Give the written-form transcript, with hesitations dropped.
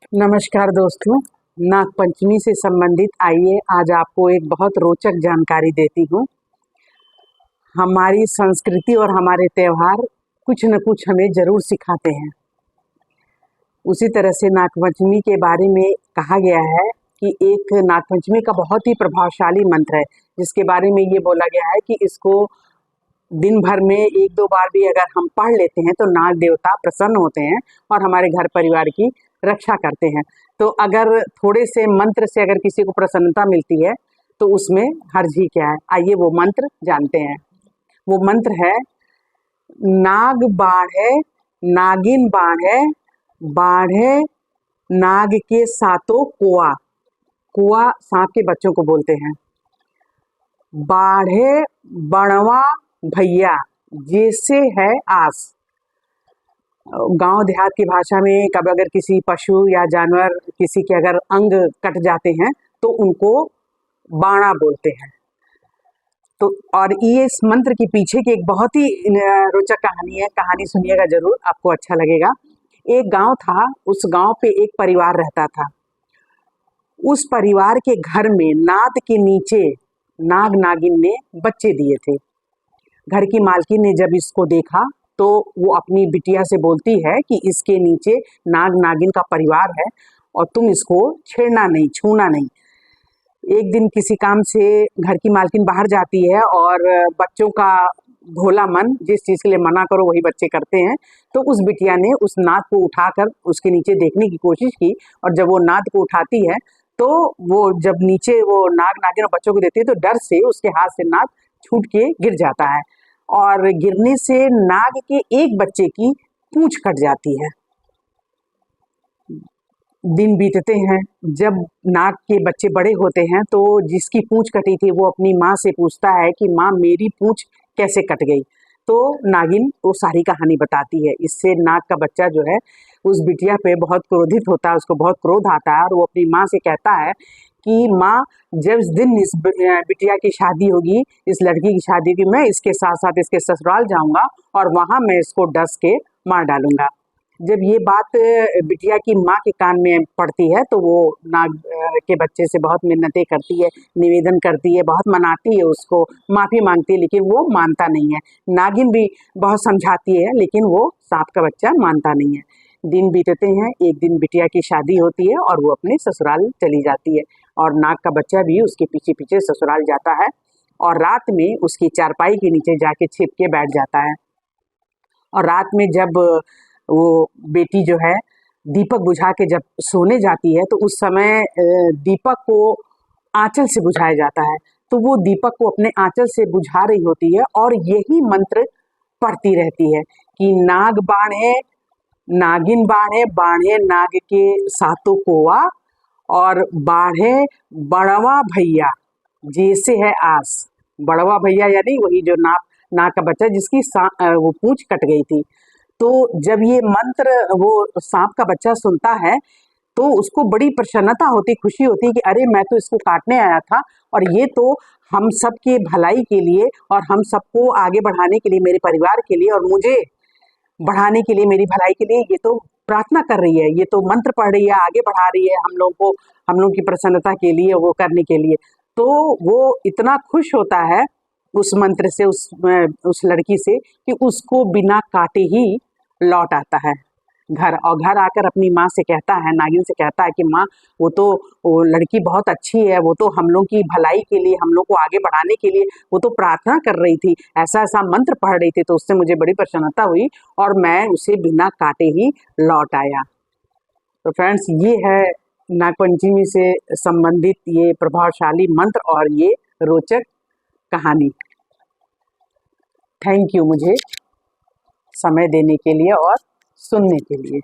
नमस्कार दोस्तों, नाग पंचमी से संबंधित आइए आज आपको एक बहुत रोचक जानकारी देती हूँ। हमारी संस्कृति और हमारे त्यौहार कुछ न कुछ हमें जरूर सिखाते हैं। उसी तरह से नाग पंचमी के बारे में कहा गया है कि एक नाग पंचमी का बहुत ही प्रभावशाली मंत्र है, जिसके बारे में ये बोला गया है कि इसको दिन भर में एक दो बार भी अगर हम पढ़ लेते हैं तो नाग देवता प्रसन्न होते हैं और हमारे घर परिवार की रक्षा करते हैं। तो अगर थोड़े से मंत्र से अगर किसी को प्रसन्नता मिलती है तो उसमें हर्ज ही क्या है। आइए वो मंत्र जानते हैं। वो मंत्र है, नाग बाढ़े नागिन बाढ़े बाढ़े नाग के सातों कुआ। कुआ सांप के बच्चों को बोलते हैं। बाढ़े बड़वा भैया जैसे है आस। गांव देहात की भाषा में कब अगर किसी पशु या जानवर किसी के अगर अंग कट जाते हैं तो उनको बाणा बोलते हैं। तो और ये इस मंत्र के पीछे की एक बहुत ही रोचक कहानी है। कहानी सुनिएगा जरूर, आपको अच्छा लगेगा। एक गांव था, उस गांव पे एक परिवार रहता था। उस परिवार के घर में नाद के नीचे नाग नागिन ने बच्चे दिए थे। घर की मालकिन ने जब इसको देखा तो वो अपनी बिटिया से बोलती है कि इसके नीचे नाग नागिन का परिवार है और तुम इसको छेड़ना नहीं, छूना नहीं। एक दिन किसी काम से घर की मालकिन बाहर जाती है और बच्चों का भोला मन, जिस चीज़ के लिए मना करो वही बच्चे करते हैं। तो उस बिटिया ने उस नाद को उठाकर उसके नीचे देखने की कोशिश की और जब वो नाद को उठाती है तो वो जब नीचे वो नाग नागिन और बच्चों को देती है तो डर से उसके हाथ से नाद छूट के गिर जाता है और गिरने से नाग के एक बच्चे की पूंछ कट जाती है। दिन बीतते हैं, जब नाग के बच्चे बड़े होते हैं तो जिसकी पूंछ कटी थी वो अपनी माँ से पूछता है कि माँ मेरी पूंछ कैसे कट गई। तो नागिन वो सारी कहानी बताती है। इससे नाग का बच्चा जो है उस बिटिया पे बहुत क्रोधित होता है, उसको बहुत क्रोध आता है और वो अपनी माँ से कहता है कि माँ जब इस दिन इस बिटिया की शादी होगी, इस लड़की की शादी होगी, मैं इसके साथ साथ इसके ससुराल जाऊंगा और वहां मैं इसको डस के मार डालूंगा। जब ये बात बिटिया की माँ के कान में पड़ती है तो वो नाग के बच्चे से बहुत मिन्नतें करती है, निवेदन करती है, बहुत मनाती है, उसको माफ़ी मांगती है, लेकिन वो मानता नहीं है। नागिन भी बहुत समझाती है लेकिन वो सांप का बच्चा मानता नहीं है। दिन बीतते हैं, एक दिन बिटिया की शादी होती है और वो अपने ससुराल चली जाती है और नाग का बच्चा भी उसके पीछे पीछे ससुराल जाता है और रात में उसकी चारपाई के नीचे जाके छिप के बैठ जाता है। और रात में जब वो बेटी जो है दीपक बुझा के जब सोने जाती है तो उस समय दीपक को आंचल से बुझाया जाता है। तो वो दीपक को अपने आंचल से बुझा रही होती है और यही मंत्र पढ़ती रहती है कि नाग बाढ़े नागिन बाढ़े बाढ़े नाग के सातों कोआ और बाढ़े बड़वा भैया जैसे है आस। बड़वा भैया यानी वही जो नाग का बच्चा जिसकी वो पूंछ कट गई थी। तो जब ये मंत्र वो सांप का बच्चा सुनता है तो उसको बड़ी प्रसन्नता होती, खुशी होती है कि अरे मैं तो इसको काटने आया था और ये तो हम सब के भलाई के लिए और हम सबको आगे बढ़ाने के लिए, मेरे परिवार के लिए और मुझे बढ़ाने के लिए, मेरी भलाई के लिए ये तो प्रार्थना कर रही है, ये तो मंत्र पढ़ रही है, आगे बढ़ा रही है हम लोग को, हम लोग की प्रसन्नता के लिए, वो करने के लिए। तो वो इतना खुश होता है उस मंत्र से, उस लड़की से कि उसको बिना काटे ही लौट आता है घर और घर आकर अपनी माँ से कहता है, नागिन से कहता है कि माँ वो लड़की बहुत अच्छी है, वो तो हम लोग की भलाई के लिए, हम लोग को आगे बढ़ाने के लिए वो तो प्रार्थना कर रही थी, ऐसा ऐसा मंत्र पढ़ रही थी, तो उससे मुझे बड़ी प्रसन्नता हुई और मैं उसे बिना काटे ही लौट आया। तो फ्रेंड्स, ये है नागपंचमी से संबंधित ये प्रभावशाली मंत्र और ये रोचक कहानी। थैंक यू मुझे समय देने के लिए और सुनने के लिए।